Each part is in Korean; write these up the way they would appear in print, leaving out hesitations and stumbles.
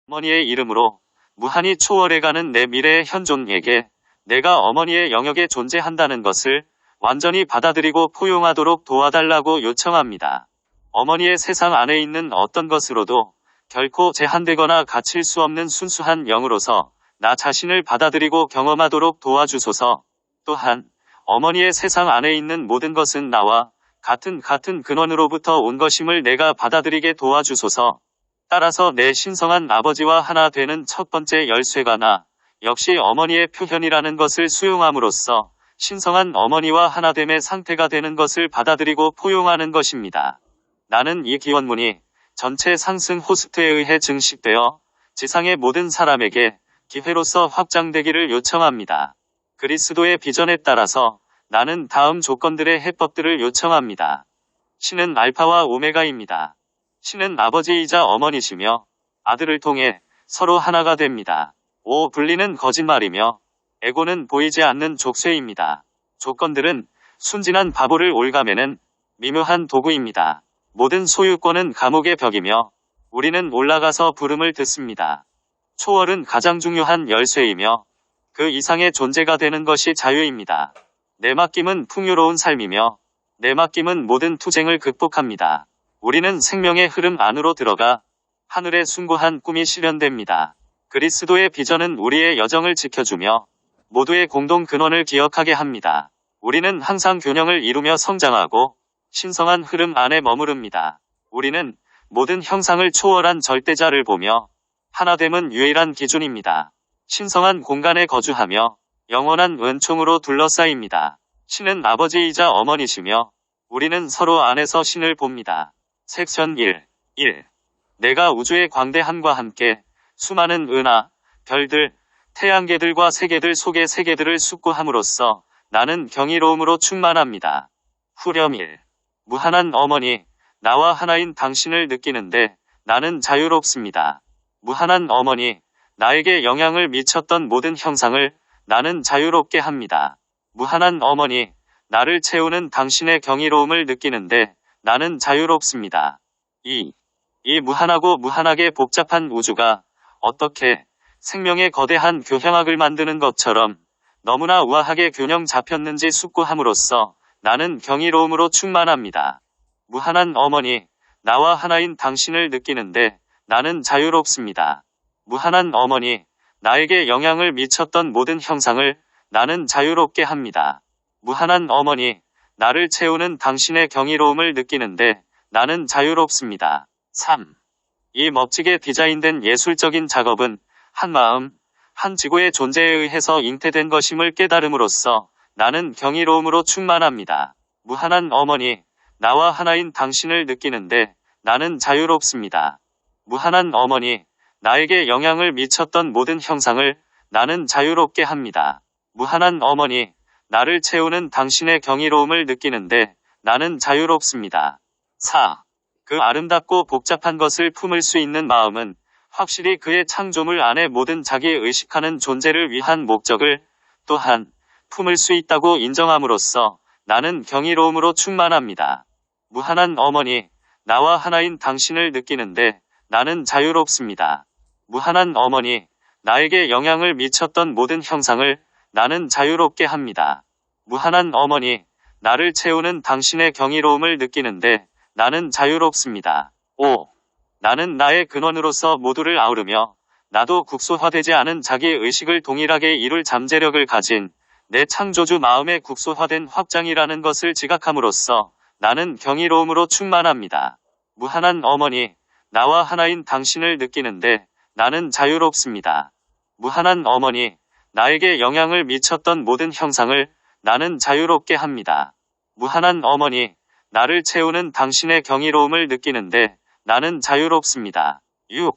어머니의 이름으로 무한히 초월해가는 내 미래의 현존에게 내가 어머니의 영역에 존재한다는 것을 완전히 받아들이고 포용하도록 도와달라고 요청합니다. 어머니의 세상 안에 있는 어떤 것으로도 결코 제한되거나 갇힐 수 없는 순수한 영으로서 나 자신을 받아들이고 경험하도록 도와주소서. 또한 어머니의 세상 안에 있는 모든 것은 나와 같은 근원으로부터 온 것임을 내가 받아들이게 도와주소서. 따라서 내 신성한 아버지와 하나 되는 첫 번째 열쇠가 나 역시 어머니의 표현이라는 것을 수용함으로써 신성한 어머니와 하나됨의 상태가 되는 것을 받아들이고 포용하는 것입니다. 나는 이 기원문이 전체 상승 호스트에 의해 증식되어 지상의 모든 사람에게 기회로서 확장되기를 요청합니다. 그리스도의 비전에 따라서 나는 다음 조건들의 해법들을 요청합니다. 신은 알파와 오메가입니다. 신은 아버지이자 어머니시며 아들을 통해 서로 하나가 됩니다. 분리는 거짓말이며 에고는 보이지 않는 족쇄입니다. 조건들은 순진한 바보를 올가매는 미묘한 도구입니다. 모든 소유권은 감옥의 벽이며 우리는 올라가서 부름을 듣습니다. 초월은 가장 중요한 열쇠이며 그 이상의 존재가 되는 것이 자유입니다. 내 맡김은 풍요로운 삶이며 내 맡김은 모든 투쟁을 극복합니다. 우리는 생명의 흐름 안으로 들어가 하늘의 숭고한 꿈이 실현됩니다. 그리스도의 비전은 우리의 여정을 지켜주며 모두의 공동 근원을 기억하게 합니다. 우리는 항상 균형을 이루며 성장하고 신성한 흐름 안에 머무릅니다. 우리는 모든 형상을 초월한 절대자를 보며 하나됨은 유일한 기준입니다. 신성한 공간에 거주하며 영원한 은총으로 둘러싸입니다. 신은 아버지이자 어머니시며 우리는 서로 안에서 신을 봅니다. 섹션 1. 내가 우주의 광대함과 함께 수많은 은하, 별들, 태양계들과 세계들 속의 세계들을 숙고함으로써 나는 경이로움으로 충만합니다. 후렴 1. 무한한 어머니, 나와 하나인 당신을 느끼는데 나는 자유롭습니다. 무한한 어머니, 나에게 영향을 미쳤던 모든 형상을 나는 자유롭게 합니다. 무한한 어머니, 나를 채우는 당신의 경이로움을 느끼는데 나는 자유롭습니다. 이 무한하고 무한하게 복잡한 우주가 어떻게 생명의 거대한 교향악을 만드는 것처럼 너무나 우아하게 균형 잡혔는지 숙고함으로써 나는 경이로움으로 충만합니다. 무한한 어머니, 나와 하나인 당신을 느끼는데 나는 자유롭습니다. 무한한 어머니, 나에게 영향을 미쳤던 모든 형상을 나는 자유롭게 합니다. 무한한 어머니, 나를 채우는 당신의 경이로움을 느끼는데 나는 자유롭습니다. 3. 이 멋지게 디자인된 예술적인 작업은 한 마음, 한 지구의 존재에 의해서 잉태된 것임을 깨달음으로써 나는 경이로움으로 충만합니다. 무한한 어머니, 나와 하나인 당신을 느끼는데 나는 자유롭습니다. 무한한 어머니, 나에게 영향을 미쳤던 모든 형상을 나는 자유롭게 합니다. 무한한 어머니, 나를 채우는 당신의 경이로움을 느끼는데 나는 자유롭습니다. 4. 그 아름답고 복잡한 것을 품을 수 있는 마음은 확실히 그의 창조물 안에 모든 자기 의식하는 존재를 위한 목적을 또한 품을 수 있다고 인정함으로써 나는 경이로움으로 충만합니다. 무한한 어머니, 나와 하나인 당신을 느끼는데 나는 자유롭습니다. 무한한 어머니, 나에게 영향을 미쳤던 모든 형상을 나는 자유롭게 합니다. 무한한 어머니, 나를 채우는 당신의 경이로움을 느끼는데 나는 자유롭습니다. 5. 나는 나의 근원으로서 모두를 아우르며 나도 국소화되지 않은 자기 의식을 동일하게 이룰 잠재력을 가진 내 창조주 마음의 국소화된 확장이라는 것을 지각함으로써 나는 경이로움으로 충만합니다. 무한한 어머니, 나와 하나인 당신을 느끼는데 나는 자유롭습니다. 무한한 어머니, 나에게 영향을 미쳤던 모든 형상을 나는 자유롭게 합니다. 무한한 어머니, 나를 채우는 당신의 경이로움을 느끼는데 나는 자유롭습니다. 6.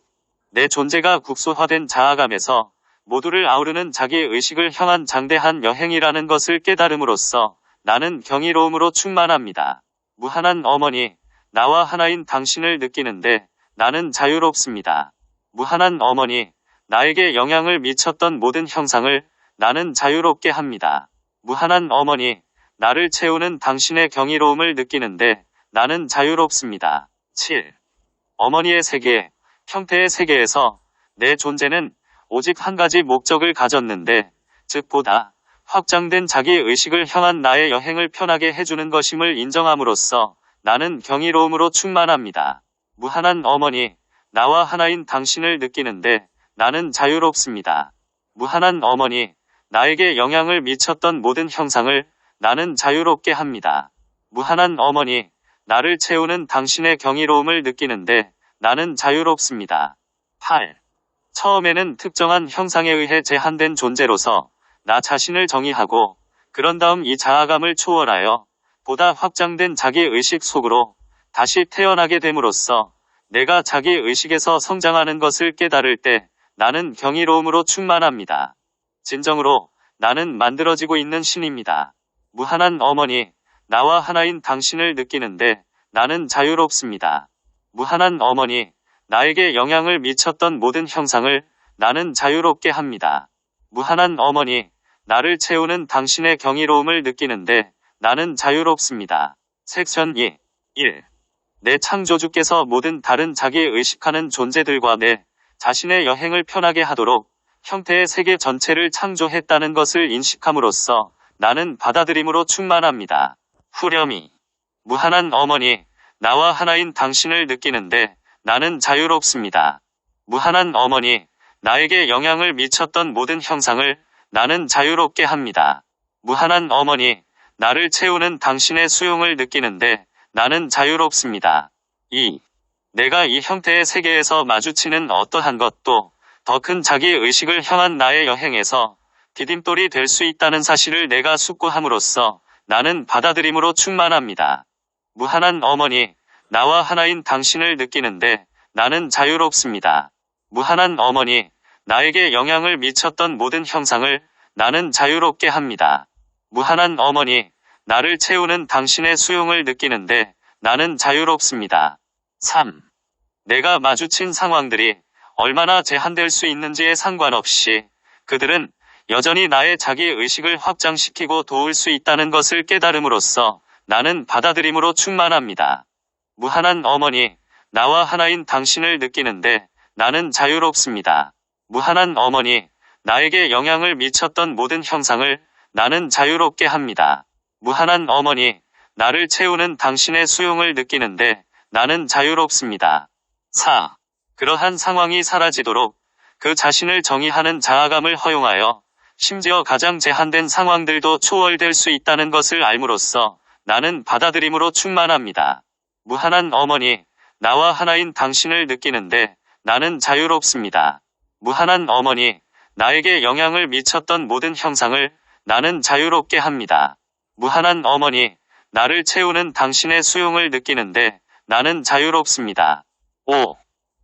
내 존재가 국소화된 자아감에서 모두를 아우르는 자기 의식을 향한 장대한 여행이라는 것을 깨달음으로써 나는 경이로움으로 충만합니다. 무한한 어머니, 나와 하나인 당신을 느끼는데 나는 자유롭습니다. 무한한 어머니, 나에게 영향을 미쳤던 모든 형상을 나는 자유롭게 합니다. 무한한 어머니, 나를 채우는 당신의 경이로움을 느끼는데 나는 자유롭습니다. 7. 어머니의 세계, 형태의 세계에서 내 존재는 오직 한 가지 목적을 가졌는데, 즉 보다 확장된 자기의식을 향한 나의 여행을 편하게 해주는 것임을 인정함으로써 나는 경이로움으로 충만합니다. 무한한 어머니, 나와 하나인 당신을 느끼는데 나는 자유롭습니다. 무한한 어머니, 나에게 영향을 미쳤던 모든 형상을 나는 자유롭게 합니다. 무한한 어머니, 나를 채우는 당신의 경이로움을 느끼는데 나는 자유롭습니다. 8. 처음에는 특정한 형상에 의해 제한된 존재로서 나 자신을 정의하고 그런 다음 이 자아감을 초월하여 보다 확장된 자기의식 속으로 다시 태어나게 됨으로써 내가 자기의식에서 성장하는 것을 깨달을 때 나는 경이로움으로 충만합니다. 진정으로 나는 만들어지고 있는 신입니다. 무한한 어머니, 나와 하나인 당신을 느끼는데 나는 자유롭습니다. 무한한 어머니, 나에게 영향을 미쳤던 모든 형상을 나는 자유롭게 합니다. 무한한 어머니, 나를 채우는 당신의 경이로움을 느끼는데 나는 자유롭습니다. 섹션 2. 1. 내 창조주께서 모든 다른 자기의식하는 존재들과 내 자신의 여행을 편하게 하도록 형태의 세계 전체를 창조했다는 것을 인식함으로써 나는 받아들임으로 충만합니다. 후렴이. 무한한 어머니, 나와 하나인 당신을 느끼는데 나는 자유롭습니다. 무한한 어머니, 나에게 영향을 미쳤던 모든 형상을 나는 자유롭게 합니다. 무한한 어머니, 나를 채우는 당신의 수용을 느끼는데 나는 자유롭습니다. 2. 내가 이 형태의 세계에서 마주치는 어떠한 것도 더 큰 자기의식을 향한 나의 여행에서 디딤돌이 될 수 있다는 사실을 내가 숙고함으로써 나는 받아들임으로 충만합니다. 무한한 어머니, 나와 하나인 당신을 느끼는데 나는 자유롭습니다. 무한한 어머니, 나에게 영향을 미쳤던 모든 형상을 나는 자유롭게 합니다. 무한한 어머니, 나를 채우는 당신의 수용을 느끼는데 나는 자유롭습니다. 3. 내가 마주친 상황들이 얼마나 제한될 수 있는지에 상관없이 그들은 여전히 나의 자기의식을 확장시키고 도울 수 있다는 것을 깨달음으로써 나는 받아들임으로 충만합니다. 무한한 어머니, 나와 하나인 당신을 느끼는데 나는 자유롭습니다. 무한한 어머니, 나에게 영향을 미쳤던 모든 형상을 나는 자유롭게 합니다. 무한한 어머니, 나를 채우는 당신의 수용을 느끼는데 나는 자유롭습니다. 4. 그러한 상황이 사라지도록 그 자신을 정의하는 자아감을 허용하여 심지어 가장 제한된 상황들도 초월될 수 있다는 것을 알므로써 나는 받아들임으로 충만합니다. 무한한 어머니, 나와 하나인 당신을 느끼는데 나는 자유롭습니다. 무한한 어머니, 나에게 영향을 미쳤던 모든 형상을 나는 자유롭게 합니다. 무한한 어머니, 나를 채우는 당신의 수용을 느끼는데 나는 자유롭습니다. 5.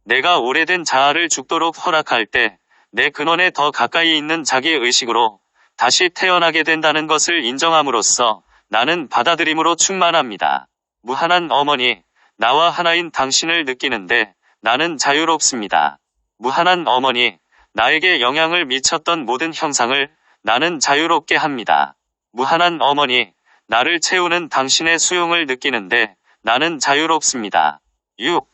내가 오래된 자아를 죽도록 허락할 때 내 근원에 더 가까이 있는 자기의식으로 다시 태어나게 된다는 것을 인정함으로써 나는 받아들임으로 충만합니다. 무한한 어머니, 나와 하나인 당신을 느끼는데 나는 자유롭습니다. 무한한 어머니, 나에게 영향을 미쳤던 모든 형상을 나는 자유롭게 합니다. 무한한 어머니, 나를 채우는 당신의 수용을 느끼는데 나는 자유롭습니다. 6.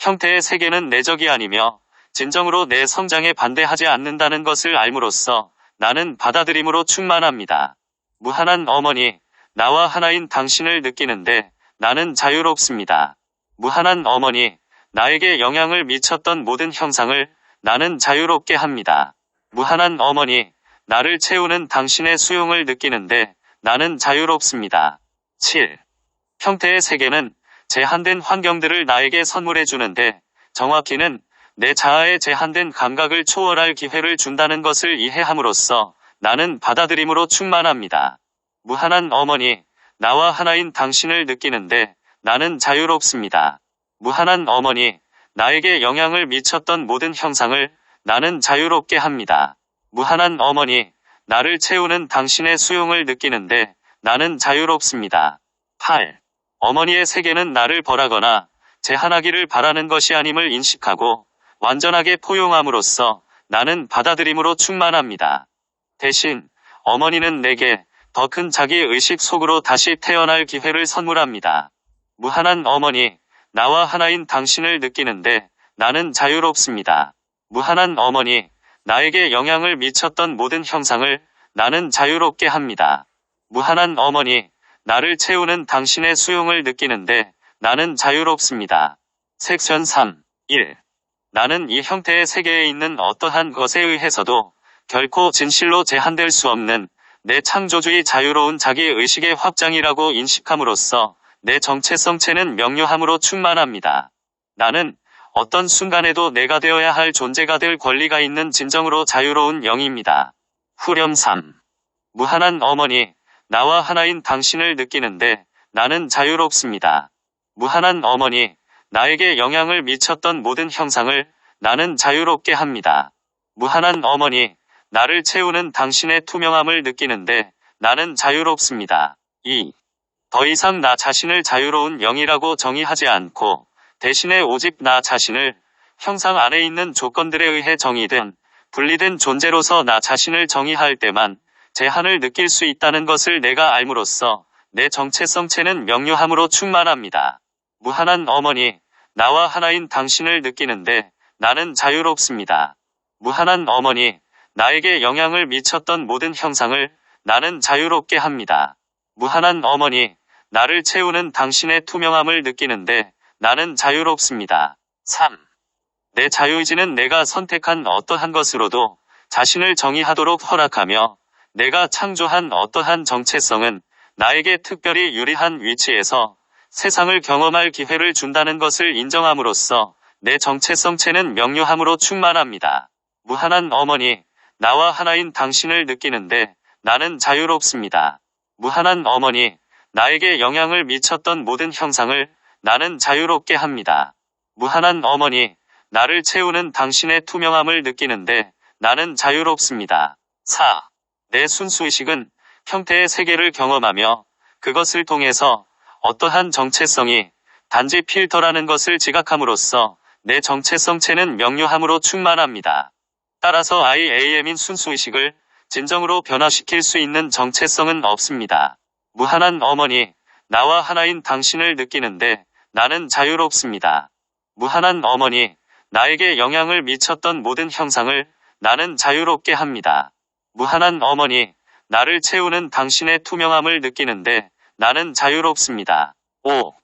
형태의 세계는 내적이 아니며 진정으로 내 성장에 반대하지 않는다는 것을 알므로써 나는 받아들임으로 충만합니다. 무한한 어머니, 나와 하나인 당신을 느끼는데 나는 자유롭습니다. 무한한 어머니, 나에게 영향을 미쳤던 모든 형상을 나는 자유롭게 합니다. 무한한 어머니, 나를 채우는 당신의 수용을 느끼는데 나는 자유롭습니다. 7. 형태의 세계는 제한된 환경들을 나에게 선물해 주는데 정확히는 내 자아의 제한된 감각을 초월할 기회를 준다는 것을 이해함으로써 나는 받아들임으로 충만합니다. 무한한 어머니, 나와 하나인 당신을 느끼는데 나는 자유롭습니다. 무한한 어머니, 나에게 영향을 미쳤던 모든 형상을 나는 자유롭게 합니다. 무한한 어머니, 나를 채우는 당신의 수용을 느끼는데 나는 자유롭습니다. 8. 어머니의 세계는 나를 벌하거나 제한하기를 바라는 것이 아님을 인식하고 완전하게 포용함으로써 나는 받아들임으로 충만합니다. 대신 어머니는 내게 더 큰 자기의식 속으로 다시 태어날 기회를 선물합니다. 무한한 어머니, 나와 하나인 당신을 느끼는데 나는 자유롭습니다. 무한한 어머니, 나에게 영향을 미쳤던 모든 형상을 나는 자유롭게 합니다. 무한한 어머니, 나를 채우는 당신의 수용을 느끼는데 나는 자유롭습니다. 섹션 3. 1. 나는 이 형태의 세계에 있는 어떠한 것에 의해서도 결코 진실로 제한될 수 없는 내 창조주의 자유로운 자기의식의 확장이라고 인식함으로써 내 정체성체는 명료함으로 충만합니다. 나는 어떤 순간에도 내가 되어야 할 존재가 될 권리가 있는 진정으로 자유로운 영입니다. 후렴 3. 무한한 어머니, 나와 하나인 당신을 느끼는데 나는 자유롭습니다. 무한한 어머니, 나에게 영향을 미쳤던 모든 형상을 나는 자유롭게 합니다. 무한한 어머니, 나를 채우는 당신의 투명함을 느끼는데 나는 자유롭습니다. 2. 더 이상 나 자신을 자유로운 영이라고 정의하지 않고 대신에 오직 나 자신을 형상 안에 있는 조건들에 의해 정의된 분리된 존재로서 나 자신을 정의할 때만 제한을 느낄 수 있다는 것을 내가 알므로써 내 정체성체는 명료함으로 충만합니다. 무한한 어머니, 나와 하나인 당신을 느끼는데 나는 자유롭습니다. 무한한 어머니, 나에게 영향을 미쳤던 모든 형상을 나는 자유롭게 합니다. 무한한 어머니, 나를 채우는 당신의 투명함을 느끼는데 나는 자유롭습니다. 3. 내 자유의지는 내가 선택한 어떠한 것으로도 자신을 정의하도록 허락하며 내가 창조한 어떠한 정체성은 나에게 특별히 유리한 위치에서 세상을 경험할 기회를 준다는 것을 인정함으로써 내 정체성체는 명료함으로 충만합니다. 무한한 어머니, 나와 하나인 당신을 느끼는데 나는 자유롭습니다. 무한한 어머니, 나에게 영향을 미쳤던 모든 형상을 나는 자유롭게 합니다. 무한한 어머니, 나를 채우는 당신의 투명함을 느끼는데 나는 자유롭습니다. 4. 내 순수의식은 형태의 세계를 경험하며 그것을 통해서 어떠한 정체성이 단지 필터라는 것을 지각함으로써 내 정체성체는 명료함으로 충만합니다. 따라서 IAM인 순수의식을 진정으로 변화시킬 수 있는 정체성은 없습니다. 무한한 어머니, 나와 하나인 당신을 느끼는데 나는 자유롭습니다. 무한한 어머니, 나에게 영향을 미쳤던 모든 형상을 나는 자유롭게 합니다. 무한한 어머니, 나를 채우는 당신의 투명함을 느끼는데 나는 자유롭습니다. 5.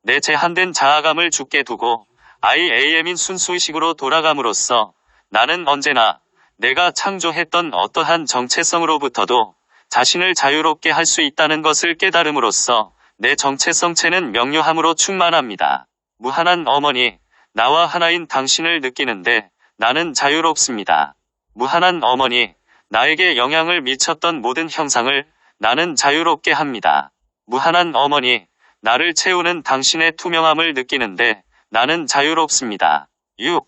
내 제한된 자아감을 죽게 두고 IAM인 순수의식으로 돌아감으로써 나는 언제나 내가 창조했던 어떠한 정체성으로부터도 자신을 자유롭게 할 수 있다는 것을 깨달음으로써 내 정체성체는 명료함으로 충만합니다. 무한한 어머니, 나와 하나인 당신을 느끼는데 나는 자유롭습니다. 무한한 어머니, 나에게 영향을 미쳤던 모든 형상을 나는 자유롭게 합니다. 무한한 어머니, 나를 채우는 당신의 투명함을 느끼는데 나는 자유롭습니다. 6.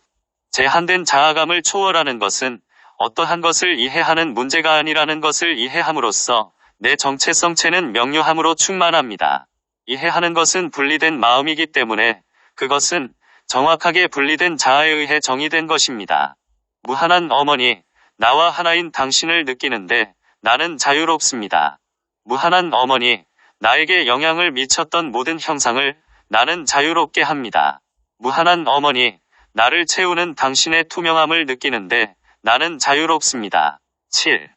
제한된 자아감을 초월하는 것은 어떠한 것을 이해하는 문제가 아니라는 것을 이해함으로써 내 정체성체는 명료함으로 충만합니다. 이해하는 것은 분리된 마음이기 때문에 그것은 정확하게 분리된 자아에 의해 정의된 것입니다. 무한한 어머니, 나와 하나인 당신을 느끼는데 나는 자유롭습니다. 무한한 어머니, 나에게 영향을 미쳤던 모든 형상을 나는 자유롭게 합니다. 무한한 어머니, 나를 채우는 당신의 투명함을 느끼는데 나는 자유롭습니다. 7.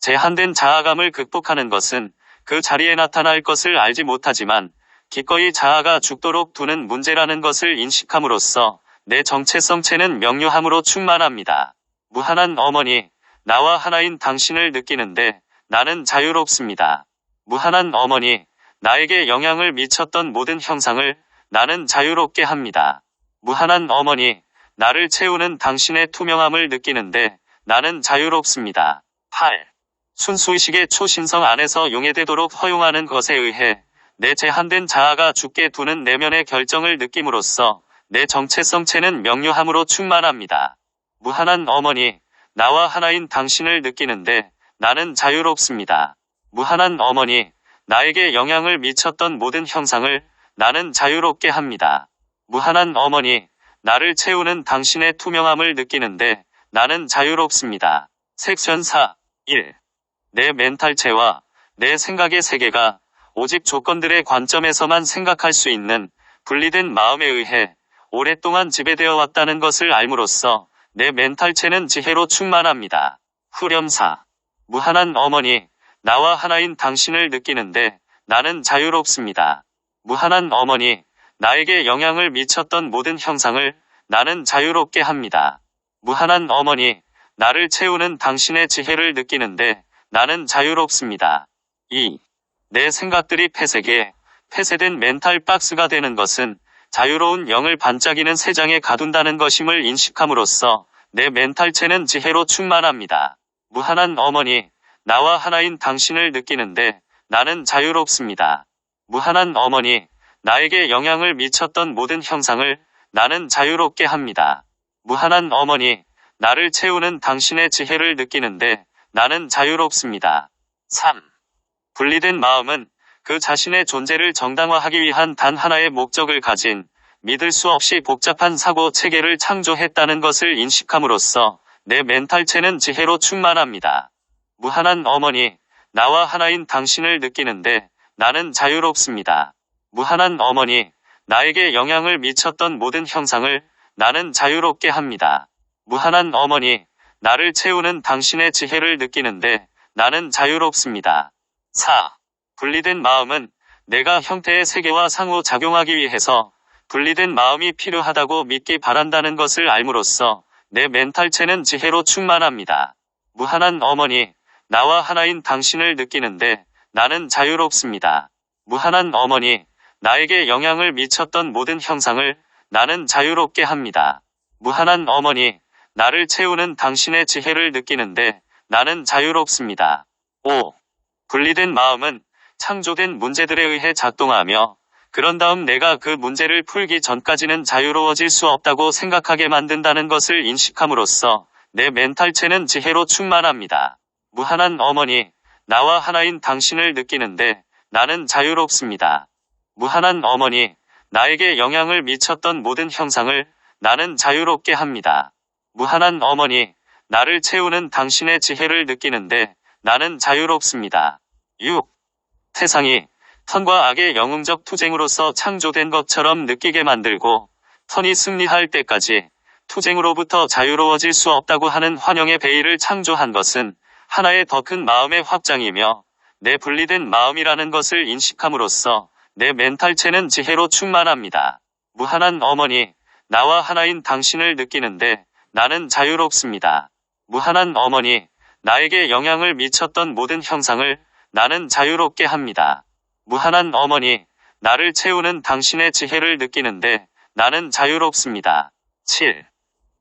제한된 자아감을 극복하는 것은 그 자리에 나타날 것을 알지 못하지만 기꺼이 자아가 죽도록 두는 문제라는 것을 인식함으로써 내 정체성체는 명료함으로 충만합니다. 무한한 어머니, 나와 하나인 당신을 느끼는데 나는 자유롭습니다. 무한한 어머니, 나에게 영향을 미쳤던 모든 형상을 나는 자유롭게 합니다. 무한한 어머니, 나를 채우는 당신의 투명함을 느끼는데 나는 자유롭습니다. 8. 순수의식의 초신성 안에서 용해되도록 허용하는 것에 의해 내 제한된 자아가 죽게 두는 내면의 결정을 느낌으로써 내 정체성체는 명료함으로 충만합니다. 무한한 어머니, 나와 하나인 당신을 느끼는데 나는 자유롭습니다. 무한한 어머니, 나에게 영향을 미쳤던 모든 형상을 나는 자유롭게 합니다. 무한한 어머니, 나를 채우는 당신의 투명함을 느끼는데 나는 자유롭습니다. 섹션 4. 1. 내 멘탈체와 내 생각의 세계가 오직 조건들의 관점에서만 생각할 수 있는 분리된 마음에 의해 오랫동안 지배되어 왔다는 것을 알므로써 내 멘탈체는 지혜로 충만합니다. 후렴사. 무한한 어머니, 나와 하나인 당신을 느끼는데 나는 자유롭습니다. 무한한 어머니, 나에게 영향을 미쳤던 모든 형상을 나는 자유롭게 합니다. 무한한 어머니, 나를 채우는 당신의 지혜를 느끼는데 나는 자유롭습니다. 2. 내 생각들이 폐쇄된 멘탈 박스가 되는 것은 자유로운 영을 반짝이는 새 장에 가둔다는 것임을 인식함으로써 내 멘탈체는 지혜로 충만합니다. 무한한 어머니, 나와 하나인 당신을 느끼는데 나는 자유롭습니다. 무한한 어머니, 나에게 영향을 미쳤던 모든 형상을 나는 자유롭게 합니다. 무한한 어머니, 나를 채우는 당신의 지혜를 느끼는데 나는 자유롭습니다. 3. 분리된 마음은 그 자신의 존재를 정당화하기 위한 단 하나의 목적을 가진 믿을 수 없이 복잡한 사고 체계를 창조했다는 것을 인식함으로써 내 멘탈체는 지혜로 충만합니다. 무한한 어머니, 나와 하나인 당신을 느끼는데 나는 자유롭습니다. 무한한 어머니, 나에게 영향을 미쳤던 모든 형상을 나는 자유롭게 합니다. 무한한 어머니, 나를 채우는 당신의 지혜를 느끼는데 나는 자유롭습니다. 4. 분리된 마음은 내가 형태의 세계와 상호작용하기 위해서 분리된 마음이 필요하다고 믿기 바란다는 것을 알므로써 내 멘탈체는 지혜로 충만합니다. 무한한 어머니, 나와 하나인 당신을 느끼는데 나는 자유롭습니다. 무한한 어머니, 나에게 영향을 미쳤던 모든 형상을 나는 자유롭게 합니다. 무한한 어머니, 나를 채우는 당신의 지혜를 느끼는데 나는 자유롭습니다. 5. 분리된 마음은 창조된 문제들에 의해 작동하며 그런 다음 내가 그 문제를 풀기 전까지는 자유로워질 수 없다고 생각하게 만든다는 것을 인식함으로써 내 멘탈체는 지혜로 충만합니다. 무한한 어머니, 나와 하나인 당신을 느끼는데 나는 자유롭습니다. 무한한 어머니, 나에게 영향을 미쳤던 모든 형상을 나는 자유롭게 합니다. 무한한 어머니, 나를 채우는 당신의 지혜를 느끼는데 나는 자유롭습니다. 6. 세상이 선과 악의 영웅적 투쟁으로서 창조된 것처럼 느끼게 만들고 선이 승리할 때까지 투쟁으로부터 자유로워질 수 없다고 하는 환영의 베일을 창조한 것은 하나의 더 큰 마음의 확장이며 내 분리된 마음이라는 것을 인식함으로써 내 멘탈체는 지혜로 충만합니다. 무한한 어머니, 나와 하나인 당신을 느끼는데 나는 자유롭습니다. 무한한 어머니, 나에게 영향을 미쳤던 모든 형상을 나는 자유롭게 합니다. 무한한 어머니, 나를 채우는 당신의 지혜를 느끼는데 나는 자유롭습니다. 7.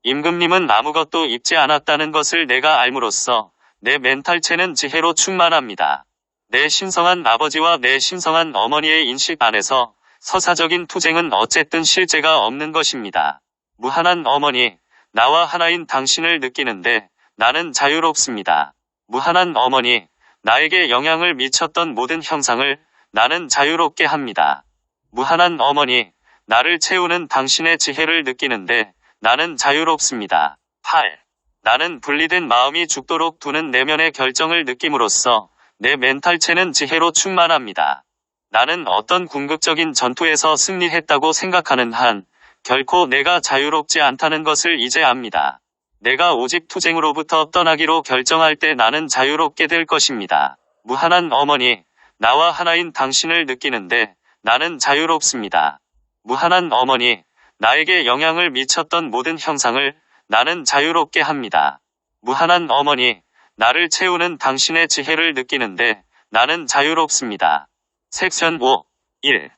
임금님은 아무것도 입지 않았다는 것을 내가 알므로써 내 멘탈체는 지혜로 충만합니다. 내 신성한 아버지와 내 신성한 어머니의 인식 안에서 서사적인 투쟁은 어쨌든 실제가 없는 것입니다. 무한한 어머니, 나와 하나인 당신을 느끼는데 나는 자유롭습니다. 무한한 어머니, 나에게 영향을 미쳤던 모든 형상을 나는 자유롭게 합니다. 무한한 어머니, 나를 채우는 당신의 지혜를 느끼는데 나는 자유롭습니다. 8. 나는 분리된 마음이 죽도록 두는 내면의 결정을 느낌으로써 내 멘탈체는 지혜로 충만합니다. 나는 어떤 궁극적인 전투에서 승리했다고 생각하는 한 결코 내가 자유롭지 않다는 것을 이제 압니다. 내가 오직 투쟁으로부터 떠나기로 결정할 때 나는 자유롭게 될 것입니다. 무한한 어머니, 나와 하나인 당신을 느끼는데 나는 자유롭습니다. 무한한 어머니, 나에게 영향을 미쳤던 모든 형상을 나는 자유롭게 합니다. 무한한 어머니, 나를 채우는 당신의 지혜를 느끼는데 나는 자유롭습니다. 섹션 5. 1.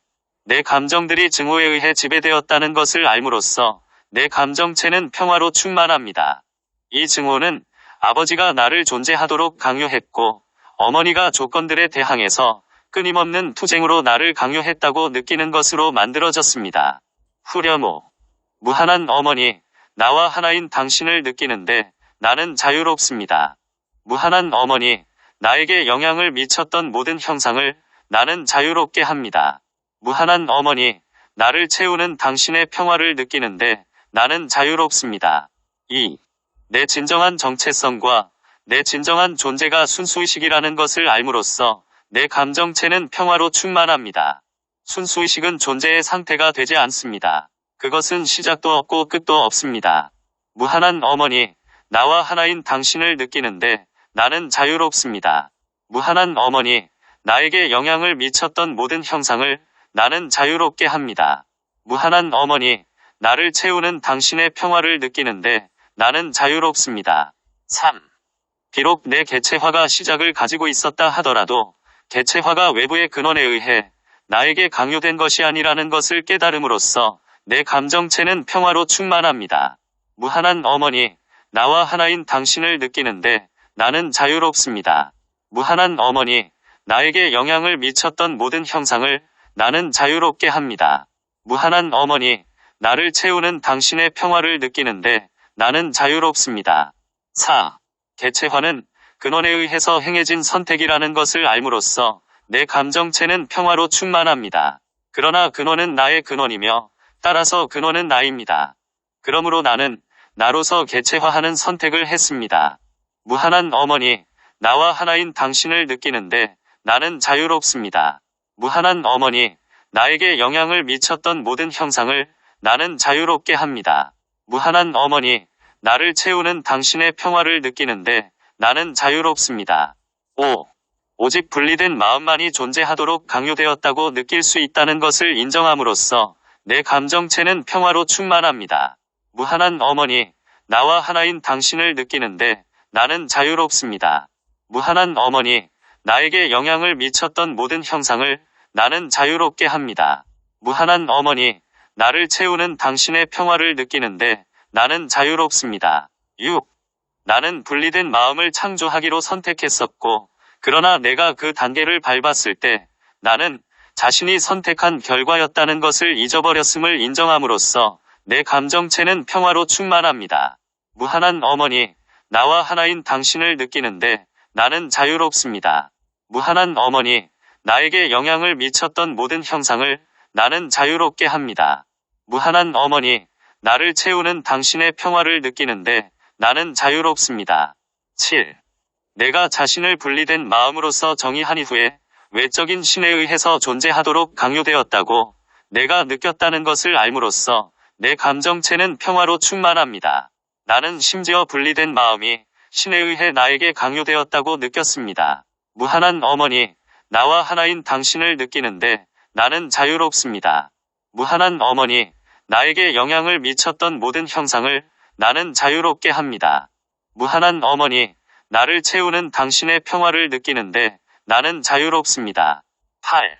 내 감정들이 증오에 의해 지배되었다는 것을 알므로써 내 감정체는 평화로 충만합니다. 이 증오는 아버지가 나를 존재하도록 강요했고 어머니가 조건들에 대항해서 끊임없는 투쟁으로 나를 강요했다고 느끼는 것으로 만들어졌습니다. 후렴 5. 무한한 어머니, 나와 하나인 당신을 느끼는데 나는 자유롭습니다. 무한한 어머니, 나에게 영향을 미쳤던 모든 형상을 나는 자유롭게 합니다. 무한한 어머니, 나를 채우는 당신의 평화를 느끼는데 나는 자유롭습니다. 2. 내 진정한 정체성과 내 진정한 존재가 순수의식이라는 것을 알므로써 내 감정체는 평화로 충만합니다. 순수의식은 존재의 상태가 되지 않습니다. 그것은 시작도 없고 끝도 없습니다. 무한한 어머니, 나와 하나인 당신을 느끼는데 나는 자유롭습니다. 무한한 어머니, 나에게 영향을 미쳤던 모든 형상을 나는 자유롭게 합니다. 무한한 어머니, 나를 채우는 당신의 평화를 느끼는데 나는 자유롭습니다. 3. 비록 내 개체화가 시작을 가지고 있었다 하더라도 개체화가 외부의 근원에 의해 나에게 강요된 것이 아니라는 것을 깨달음으로써 내 감정체는 평화로 충만합니다. 무한한 어머니, 나와 하나인 당신을 느끼는데 나는 자유롭습니다. 무한한 어머니, 나에게 영향을 미쳤던 모든 형상을 나는 자유롭게 합니다. 무한한 어머니, 나를 채우는 당신의 평화를 느끼는데 나는 자유롭습니다. 4. 개체화는 근원에 의해서 행해진 선택이라는 것을 알므로써 내 감정체는 평화로 충만합니다. 그러나 근원은 나의 근원이며 따라서 근원은 나입니다. 그러므로 나는 나로서 개체화하는 선택을 했습니다. 무한한 어머니, 나와 하나인 당신을 느끼는데 나는 자유롭습니다. 무한한 어머니, 나에게 영향을 미쳤던 모든 형상을 나는 자유롭게 합니다. 무한한 어머니, 나를 채우는 당신의 평화를 느끼는데 나는 자유롭습니다. 5. 오직 분리된 마음만이 존재하도록 강요되었다고 느낄 수 있다는 것을 인정함으로써 내 감정체는 평화로 충만합니다. 무한한 어머니, 나와 하나인 당신을 느끼는데 나는 자유롭습니다. 무한한 어머니, 나에게 영향을 미쳤던 모든 형상을 나는 자유롭게 합니다. 무한한 어머니, 나를 채우는 당신의 평화를 느끼는데 나는 자유롭습니다. 6. 나는 분리된 마음을 창조하기로 선택했었고, 그러나 내가 그 단계를 밟았을 때 나는 자신이 선택한 결과였다는 것을 잊어버렸음을 인정함으로써 내 감정체는 평화로 충만합니다. 무한한 어머니, 나와 하나인 당신을 느끼는데 나는 자유롭습니다. 무한한 어머니, 나에게 영향을 미쳤던 모든 형상을 나는 자유롭게 합니다. 무한한 어머니, 나를 채우는 당신의 평화를 느끼는데 나는 자유롭습니다. 7. 내가 자신을 분리된 마음으로서 정의한 이후에 외적인 신에 의해서 존재하도록 강요되었다고 내가 느꼈다는 것을 알므로써 내 감정체는 평화로 충만합니다. 나는 심지어 분리된 마음이 신에 의해 나에게 강요되었다고 느꼈습니다. 무한한 어머니, 나와 하나인 당신을 느끼는데 나는 자유롭습니다. 무한한 어머니, 나에게 영향을 미쳤던 모든 형상을 나는 자유롭게 합니다. 무한한 어머니, 나를 채우는 당신의 평화를 느끼는데 나는 자유롭습니다. 8.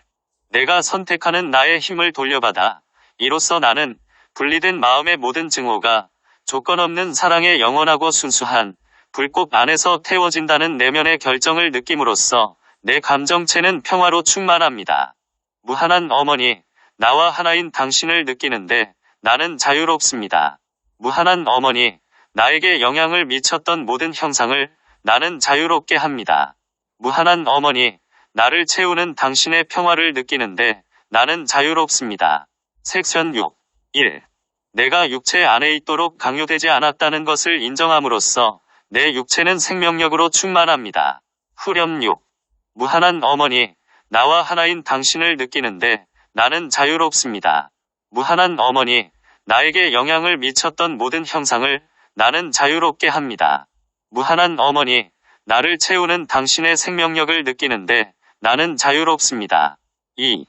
내가 선택하는 나의 힘을 돌려받아 이로써 나는 분리된 마음의 모든 증오가 조건 없는 사랑의 영원하고 순수한 불꽃 안에서 태워진다는 내면의 결정을 느낌으로써 내 감정체는 평화로 충만합니다. 무한한 어머니, 나와 하나인 당신을 느끼는데 나는 자유롭습니다. 무한한 어머니, 나에게 영향을 미쳤던 모든 형상을 나는 자유롭게 합니다. 무한한 어머니, 나를 채우는 당신의 평화를 느끼는데 나는 자유롭습니다. 섹션 6. 1. 내가 육체 안에 있도록 강요되지 않았다는 것을 인정함으로써 내 육체는 생명력으로 충만합니다. 후렴 6. 무한한 어머니, 나와 하나인 당신을 느끼는데 나는 자유롭습니다. 무한한 어머니, 나에게 영향을 미쳤던 모든 형상을 나는 자유롭게 합니다. 무한한 어머니, 나를 채우는 당신의 생명력을 느끼는데 나는 자유롭습니다. 2.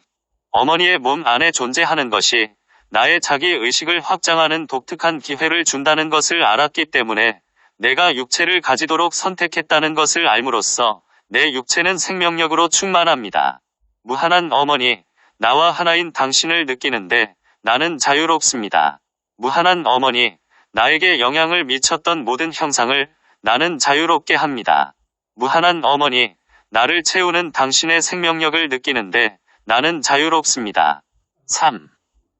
어머니의 몸 안에 존재하는 것이 나의 자기 의식을 확장하는 독특한 기회를 준다는 것을 알았기 때문에 내가 육체를 가지도록 선택했다는 것을 알므로써 내 육체는 생명력으로 충만합니다. 무한한 어머니, 나와 하나인 당신을 느끼는데 나는 자유롭습니다. 무한한 어머니, 나에게 영향을 미쳤던 모든 형상을 나는 자유롭게 합니다. 무한한 어머니, 나를 채우는 당신의 생명력을 느끼는데 나는 자유롭습니다. 3.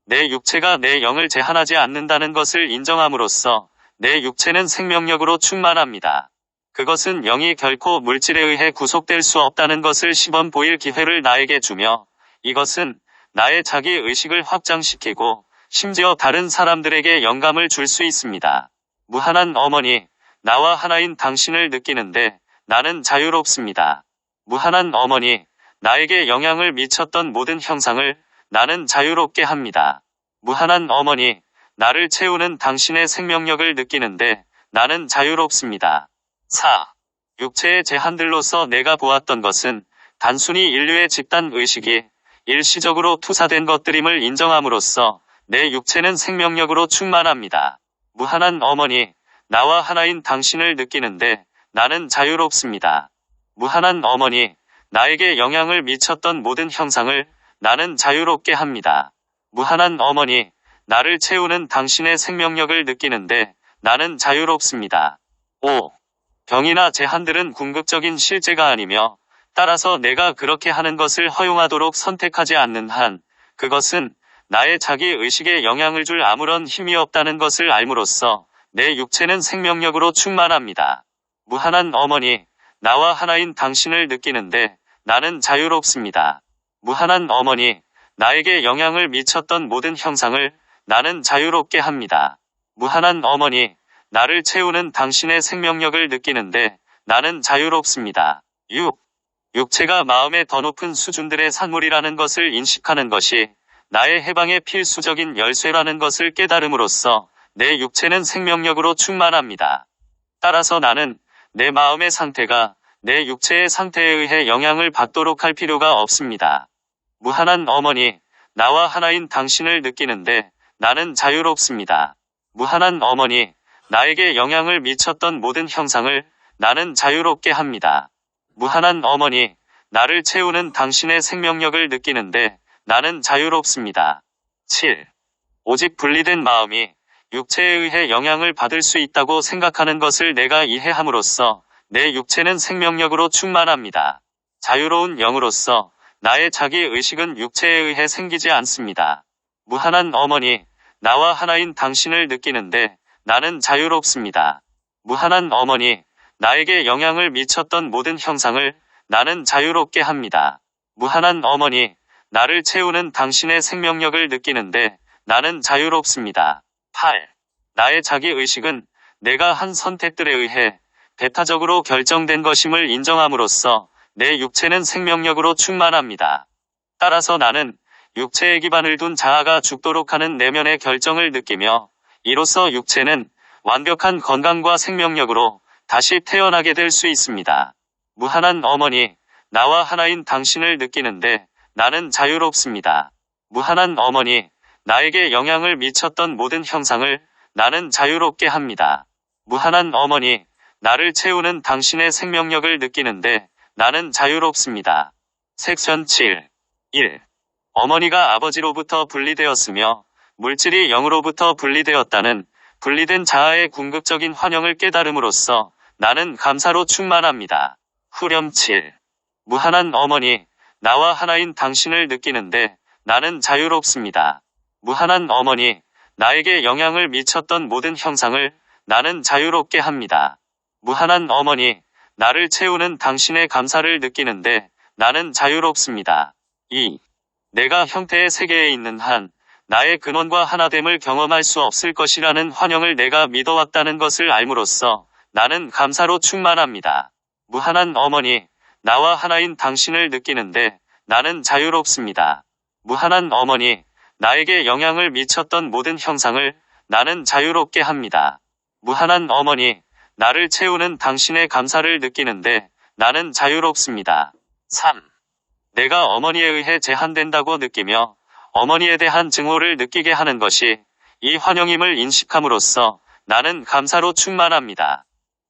내 육체가 내 영을 제한하지 않는다는 것을 인정함으로써 내 육체는 생명력으로 충만합니다. 그것은 영이 결코 물질에 의해 구속될 수 없다는 것을 시범 보일 기회를 나에게 주며 이것은 나의 자기 의식을 확장시키고 심지어 다른 사람들에게 영감을 줄 수 있습니다. 무한한 어머니, 나와 하나인 당신을 느끼는데 나는 자유롭습니다. 무한한 어머니, 나에게 영향을 미쳤던 모든 형상을 나는 자유롭게 합니다. 무한한 어머니, 나를 채우는 당신의 생명력을 느끼는데 나는 자유롭습니다. 4. 육체의 제한들로서 내가 보았던 것은 단순히 인류의 집단 의식이 일시적으로 투사된 것들임을 인정함으로써 내 육체는 생명력으로 충만합니다. 무한한 어머니, 나와 하나인 당신을 느끼는데 나는 자유롭습니다. 무한한 어머니, 나에게 영향을 미쳤던 모든 형상을 나는 자유롭게 합니다. 무한한 어머니, 나를 채우는 당신의 생명력을 느끼는데 나는 자유롭습니다. 5. 병이나 제한들은 궁극적인 실제가 아니며 따라서 내가 그렇게 하는 것을 허용하도록 선택하지 않는 한 그것은 나의 자기 의식에 영향을 줄 아무런 힘이 없다는 것을 알므로써 내 육체는 생명력으로 충만합니다. 무한한 어머니, 나와 하나인 당신을 느끼는데 나는 자유롭습니다. 무한한 어머니, 나에게 영향을 미쳤던 모든 형상을 나는 자유롭게 합니다. 무한한 어머니, 나를 채우는 당신의 생명력을 느끼는데 나는 자유롭습니다. 6. 육체가 마음의 더 높은 수준들의 산물이라는 것을 인식하는 것이 나의 해방의 필수적인 열쇠라는 것을 깨달음으로써 내 육체는 생명력으로 충만합니다. 따라서 나는 내 마음의 상태가 내 육체의 상태에 의해 영향을 받도록 할 필요가 없습니다. 무한한 어머니, 나와 하나인 당신을 느끼는데 나는 자유롭습니다. 무한한 어머니, 나에게 영향을 미쳤던 모든 형상을 나는 자유롭게 합니다. 무한한 어머니, 나를 채우는 당신의 생명력을 느끼는데 나는 자유롭습니다. 7. 오직 분리된 마음이 육체에 의해 영향을 받을 수 있다고 생각하는 것을 내가 이해함으로써 내 육체는 생명력으로 충만합니다. 자유로운 영으로서 나의 자기 의식은 육체에 의해 생기지 않습니다. 무한한 어머니, 나와 하나인 당신을 느끼는데 나는 자유롭습니다. 무한한 어머니, 나에게 영향을 미쳤던 모든 형상을 나는 자유롭게 합니다. 무한한 어머니, 나를 채우는 당신의 생명력을 느끼는데 나는 자유롭습니다. 8. 나의 자기 의식은 내가 한 선택들에 의해 배타적으로 결정된 것임을 인정함으로써 내 육체는 생명력으로 충만합니다. 따라서 나는 육체의 기반을 둔 자아가 죽도록 하는 내면의 결정을 느끼며 이로써 육체는 완벽한 건강과 생명력으로 다시 태어나게 될 수 있습니다. 무한한 어머니, 나와 하나인 당신을 느끼는데 나는 자유롭습니다. 무한한 어머니, 나에게 영향을 미쳤던 모든 형상을 나는 자유롭게 합니다. 무한한 어머니, 나를 채우는 당신의 생명력을 느끼는데 나는 자유롭습니다. 섹션 7. 1. 어머니가 아버지로부터 분리되었으며 물질이 영으로부터 분리되었다는 분리된 자아의 궁극적인 환영을 깨달음으로써 나는 감사로 충만합니다. 후렴 7. 무한한 어머니, 나와 하나인 당신을 느끼는데 나는 자유롭습니다. 무한한 어머니, 나에게 영향을 미쳤던 모든 형상을 나는 자유롭게 합니다. 무한한 어머니, 나를 채우는 당신의 감사를 느끼는데 나는 자유롭습니다. 2. 내가 형태의 세계에 있는 한 나의 근원과 하나됨을 경험할 수 없을 것이라는 환영을 내가 믿어왔다는 것을 알므로써 나는 감사로 충만합니다. 무한한 어머니, 나와 하나인 당신을 느끼는데 나는 자유롭습니다. 무한한 어머니, 나에게 영향을 미쳤던 모든 형상을 나는 자유롭게 합니다. 무한한 어머니, 나를 채우는 당신의 감사를 느끼는데 나는 자유롭습니다. 3. 내가 어머니에 의해 제한된다고 느끼며 어머니에 대한 증오를 느끼게 하는 것이 이 환영임을 인식함으로써 나는 감사로 충만합니다.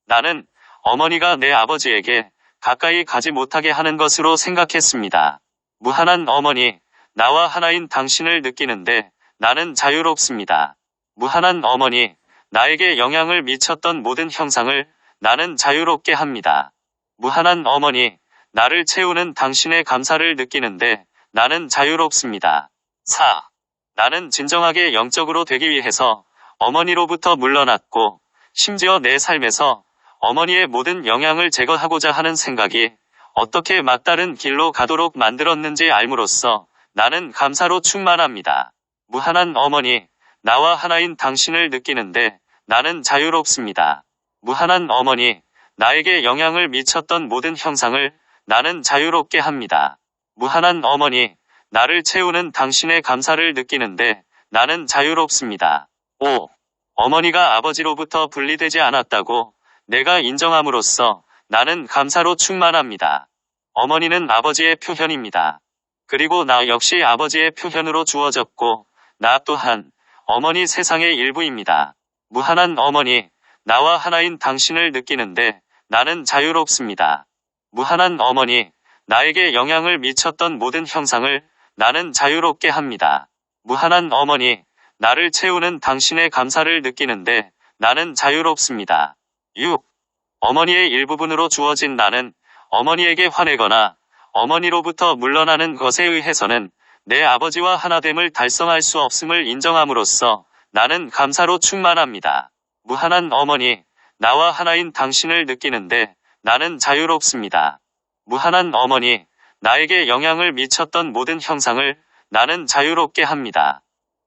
나는 어머니가 내 아버지에게 가까이 가지 못하게 하는 것으로 생각했습니다. 무한한 어머니, 나와 하나인 당신을 느끼는데 나는 자유롭습니다. 무한한 어머니, 나에게 영향을 미쳤던 모든 형상을 나는 자유롭게 합니다. 무한한 어머니, 나를 채우는 당신의 감사를 느끼는데 나는 자유롭습니다. 4. 나는 진정하게 영적으로 되기 위해서 어머니로부터 물러났고 심지어 내 삶에서 어머니의 모든 영향을 제거하고자 하는 생각이 어떻게 막다른 길로 가도록 만들었는지 알므로써 나는 감사로 충만합니다. 무한한 어머니, 나와 하나인 당신을 느끼는데 나는 자유롭습니다. 무한한 어머니, 나에게 영향을 미쳤던 모든 형상을 나는 자유롭게 합니다. 무한한 어머니, 나를 채우는 당신의 감사를 느끼는데 나는 자유롭습니다. 5. 어머니가 아버지로부터 분리되지 않았다고 내가 인정함으로써 나는 감사로 충만합니다. 어머니는 아버지의 표현입니다. 그리고 나 역시 아버지의 표현으로 주어졌고 나 또한 어머니 세상의 일부입니다. 무한한 어머니, 나와 하나인 당신을 느끼는데 나는 자유롭습니다. 무한한 어머니, 나에게 영향을 미쳤던 모든 형상을 나는 자유롭게 합니다. 무한한 어머니, 나를 채우는 당신의 감사를 느끼는데 나는 자유롭습니다. 6. 어머니의 일부분으로 주어진 나는 어머니에게 화내거나 어머니로부터 물러나는 것에 의해서는 내 아버지와 하나됨을 달성할 수 없음을 인정함으로써 나는 감사로 충만합니다. 무한한 어머니, 나와 하나인 당신을 느끼는데 나는 자유롭습니다. 무한한 어머니, 나에게 영향을 미쳤던 모든 형상을 나는 자유롭게 합니다.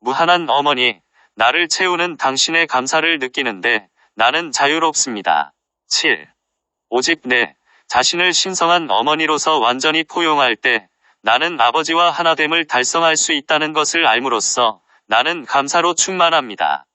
무한한 어머니, 나를 채우는 당신의 감사를 느끼는데 나는 자유롭습니다. 7. 오직 내 자신을 신성한 어머니로서 완전히 포용할 때 나는 아버지와 하나됨을 달성할 수 있다는 것을 알므로써 나는 감사로 충만합니다.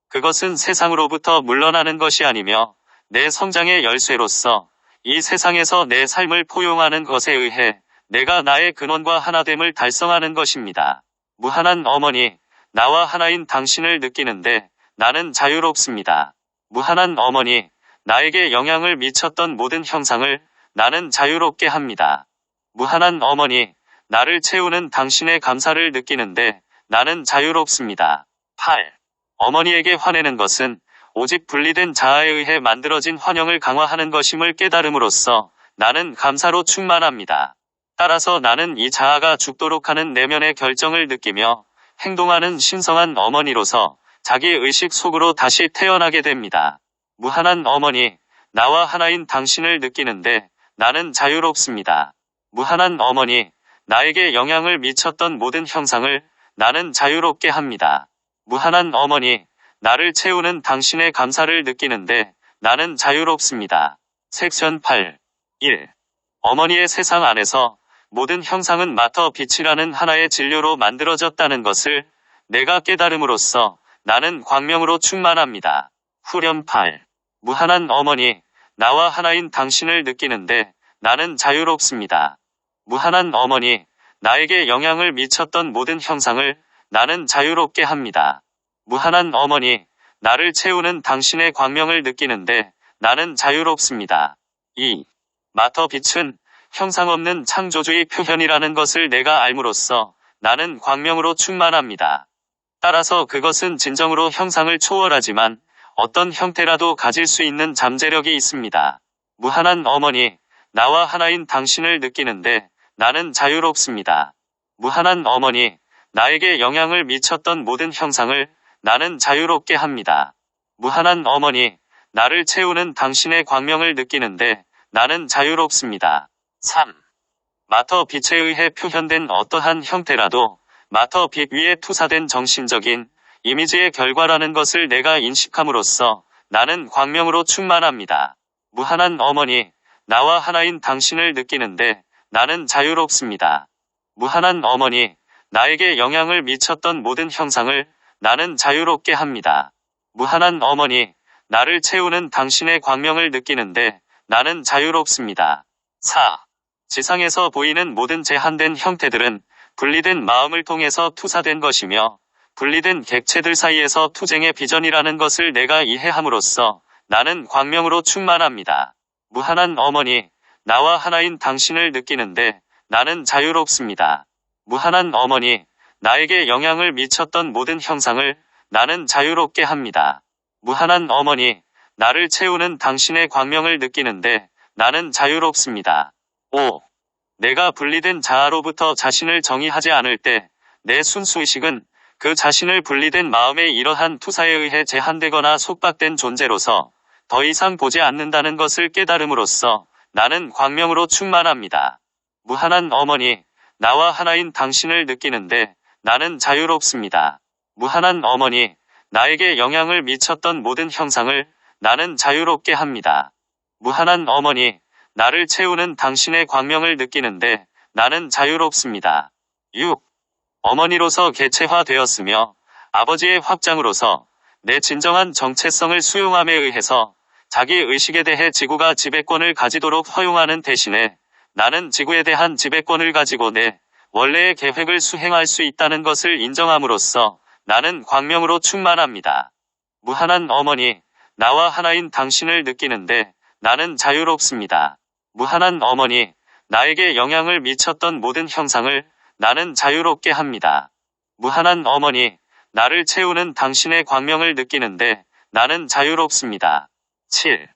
그것은 세상으로부터 물러나는 것이 아니며 내 성장의 열쇠로서 이 세상에서 내 삶을 포용하는 것에 의해 내가 나의 근원과 하나됨을 달성하는 것입니다. 무한한 어머니, 나와 하나인 당신을 느끼는데 나는 자유롭습니다. 무한한 어머니, 나에게 영향을 미쳤던 모든 형상을 나는 자유롭게 합니다. 무한한 어머니, 나를 채우는 당신의 감사를 느끼는데 나는 자유롭습니다. 8. 어머니에게 화내는 것은 오직 분리된 자아에 의해 만들어진 환영을 강화하는 것임을 깨달음으로써 나는 감사로 충만합니다. 따라서 나는 이 자아가 죽도록 하는 내면의 결정을 느끼며 행동하는 신성한 어머니로서 자기 의식 속으로 다시 태어나게 됩니다. 무한한 어머니, 나와 하나인 당신을 느끼는데 나는 자유롭습니다. 무한한 어머니, 나에게 영향을 미쳤던 모든 형상을 나는 자유롭게 합니다. 무한한 어머니, 나를 채우는 당신의 감사를 느끼는데 나는 자유롭습니다. 섹션 8. 1. 어머니의 세상 안에서 모든 형상은 마터 빛이라는 하나의 진료로 만들어졌다는 것을 내가 깨달음으로써 나는 광명으로 충만합니다. 후렴 8. 무한한 어머니, 나와 하나인 당신을 느끼는데 나는 자유롭습니다. 무한한 어머니, 나에게 영향을 미쳤던 모든 형상을 나는 자유롭게 합니다. 무한한 어머니, 나를 채우는 당신의 광명을 느끼는데 나는 자유롭습니다. 2. 마터 빛은 형상 없는 창조주의 표현이라는 것을 내가 알므로써 나는 광명으로 충만합니다. 따라서 그것은 진정으로 형상을 초월하지만 어떤 형태라도 가질 수 있는 잠재력이 있습니다. 무한한 어머니, 나와 하나인 당신을 느끼는데 나는 자유롭습니다. 무한한 어머니, 나에게 영향을 미쳤던 모든 형상을 나는 자유롭게 합니다. 무한한 어머니, 나를 채우는 당신의 광명을 느끼는데 나는 자유롭습니다. 3. 마터 빛에 의해 표현된 어떠한 형태라도 마터 빛 위에 투사된 정신적인 이미지의 결과라는 것을 내가 인식함으로써 나는 광명으로 충만합니다. 무한한 어머니, 나와 하나인 당신을 느끼는데 나는 자유롭습니다. 무한한 어머니, 나에게 영향을 미쳤던 모든 형상을 나는 자유롭게 합니다. 무한한 어머니, 나를 채우는 당신의 광명을 느끼는데 나는 자유롭습니다. 4. 지상에서 보이는 모든 제한된 형태들은 분리된 마음을 통해서 투사된 것이며 분리된 객체들 사이에서 투쟁의 비전이라는 것을 내가 이해함으로써 나는 광명으로 충만합니다. 무한한 어머니, 나와 하나인 당신을 느끼는데 나는 자유롭습니다. 무한한 어머니, 나에게 영향을 미쳤던 모든 형상을 나는 자유롭게 합니다. 무한한 어머니, 나를 채우는 당신의 광명을 느끼는데 나는 자유롭습니다. 5. 내가 분리된 자아로부터 자신을 정의하지 않을 때 내 순수의식은 그 자신을 분리된 마음의 이러한 투사에 의해 제한되거나 속박된 존재로서 더 이상 보지 않는다는 것을 깨달음으로써 나는 광명으로 충만합니다. 무한한 어머니, 나와 하나인 당신을 느끼는데 나는 자유롭습니다. 무한한 어머니, 나에게 영향을 미쳤던 모든 형상을 나는 자유롭게 합니다. 무한한 어머니, 나를 채우는 당신의 광명을 느끼는데 나는 자유롭습니다. 6. 어머니로서 개체화되었으며 아버지의 확장으로서 내 진정한 정체성을 수용함에 의해서 자기 의식에 대해 지구가 지배권을 가지도록 허용하는 대신에 나는 지구에 대한 지배권을 가지고 내 원래의 계획을 수행할 수 있다는 것을 인정함으로써 나는 광명으로 충만합니다. 무한한 어머니, 나와 하나인 당신을 느끼는데 나는 자유롭습니다. 무한한 어머니, 나에게 영향을 미쳤던 모든 형상을 나는 자유롭게 합니다. 무한한 어머니, 나를 채우는 당신의 광명을 느끼는데 나는 자유롭습니다. 7.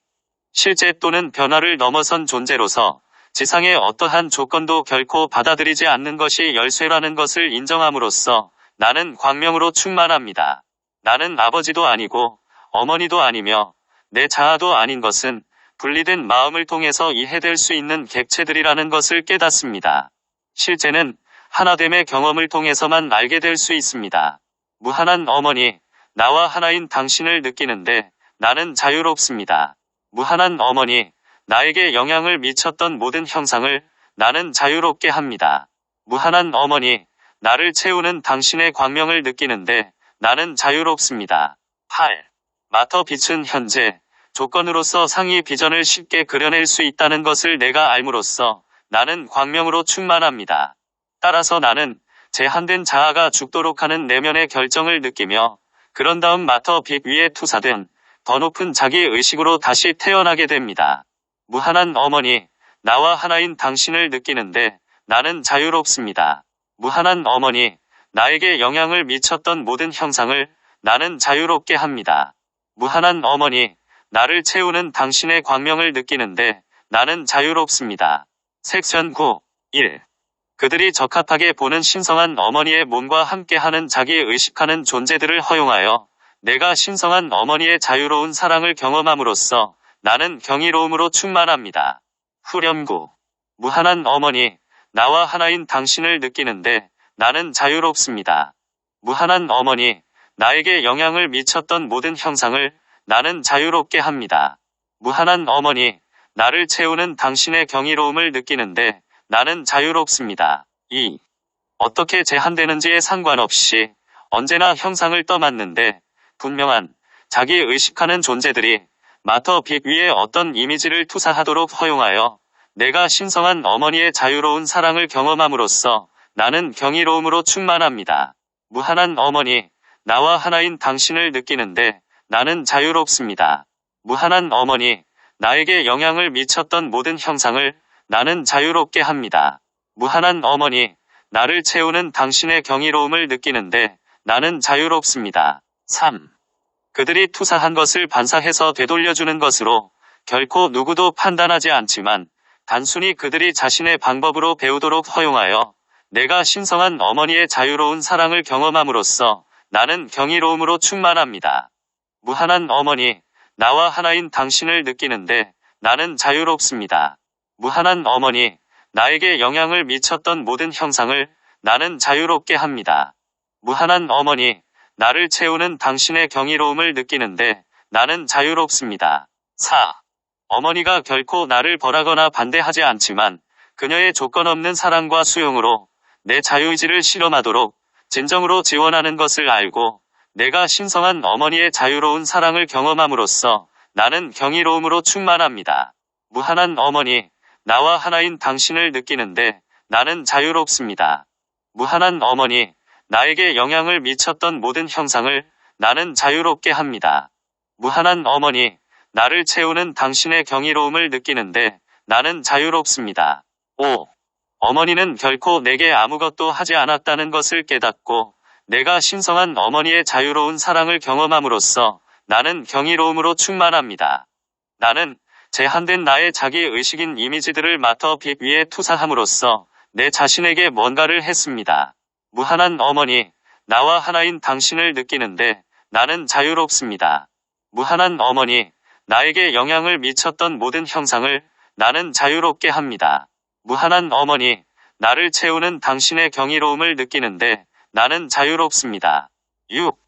실제 또는 변화를 넘어선 존재로서 지상의 어떠한 조건도 결코 받아들이지 않는 것이 열쇠라는 것을 인정함으로써 나는 광명으로 충만합니다. 나는 아버지도 아니고 어머니도 아니며 내 자아도 아닌 것은 분리된 마음을 통해서 이해될 수 있는 객체들이라는 것을 깨닫습니다. 실제는 하나됨의 경험을 통해서만 알게 될 수 있습니다. 무한한 어머니, 나와 하나인 당신을 느끼는데 나는 자유롭습니다. 무한한 어머니, 나에게 영향을 미쳤던 모든 형상을 나는 자유롭게 합니다. 무한한 어머니, 나를 채우는 당신의 광명을 느끼는데 나는 자유롭습니다. 8. 마터 빛은 현재 조건으로서 상위 비전을 쉽게 그려낼 수 있다는 것을 내가 알므로써 나는 광명으로 충만합니다. 따라서 나는 제한된 자아가 죽도록 하는 내면의 결정을 느끼며 그런 다음 마터 빛 위에 투사된 더 높은 자기 의식으로 다시 태어나게 됩니다. 무한한 어머니, 나와 하나인 당신을 느끼는데 나는 자유롭습니다. 무한한 어머니, 나에게 영향을 미쳤던 모든 형상을 나는 자유롭게 합니다. 무한한 어머니, 나를 채우는 당신의 광명을 느끼는데 나는 자유롭습니다. 섹션 9. 1. 그들이 적합하게 보는 신성한 어머니의 몸과 함께하는 자기 의식하는 존재들을 허용하여 내가 신성한 어머니의 자유로운 사랑을 경험함으로써 나는 경이로움으로 충만합니다. 후렴 9. 무한한 어머니, 나와 하나인 당신을 느끼는데 나는 자유롭습니다. 무한한 어머니, 나에게 영향을 미쳤던 모든 형상을 나는 자유롭게 합니다. 무한한 어머니, 나를 채우는 당신의 경이로움을 느끼는데 나는 자유롭습니다. 2. 어떻게 제한되는지에 상관없이 언제나 형상을 떠맡는데 분명한 자기 의식하는 존재들이 마터 빛 위에 어떤 이미지를 투사하도록 허용하여 내가 신성한 어머니의 자유로운 사랑을 경험함으로써 나는 경이로움으로 충만합니다. 무한한 어머니, 나와 하나인 당신을 느끼는데 나는 자유롭습니다. 무한한 어머니, 나에게 영향을 미쳤던 모든 형상을 나는 자유롭게 합니다. 무한한 어머니, 나를 채우는 당신의 경이로움을 느끼는데 나는 자유롭습니다. 3. 그들이 투사한 것을 반사해서 되돌려주는 것으로 결코 누구도 판단하지 않지만 단순히 그들이 자신의 방법으로 배우도록 허용하여 내가 신성한 어머니의 자유로운 사랑을 경험함으로써 나는 경이로움으로 충만합니다. 무한한 어머니, 나와 하나인 당신을 느끼는데 나는 자유롭습니다. 무한한 어머니, 나에게 영향을 미쳤던 모든 형상을 나는 자유롭게 합니다. 무한한 어머니, 나를 채우는 당신의 경이로움을 느끼는데 나는 자유롭습니다. 4. 어머니가 결코 나를 벌하거나 반대하지 않지만 그녀의 조건 없는 사랑과 수용으로 내 자유의지를 실험하도록 진정으로 지원하는 것을 알고 내가 신성한 어머니의 자유로운 사랑을 경험함으로써 나는 경이로움으로 충만합니다. 무한한 어머니, 나와 하나인 당신을 느끼는데 나는 자유롭습니다. 무한한 어머니, 나에게 영향을 미쳤던 모든 형상을 나는 자유롭게 합니다. 무한한 어머니, 나를 채우는 당신의 경이로움을 느끼는데 나는 자유롭습니다. 5. 어머니는 결코 내게 아무것도 하지 않았다는 것을 깨닫고 내가 신성한 어머니의 자유로운 사랑을 경험함으로써 나는 경이로움으로 충만합니다. 나는 제한된 나의 자기 의식인 이미지들을 마터 빛 위에 투사함으로써 내 자신에게 뭔가를 했습니다. 무한한 어머니, 나와 하나인 당신을 느끼는데 나는 자유롭습니다. 무한한 어머니, 나에게 영향을 미쳤던 모든 형상을 나는 자유롭게 합니다. 무한한 어머니, 나를 채우는 당신의 경이로움을 느끼는데 나는 자유롭습니다. 6.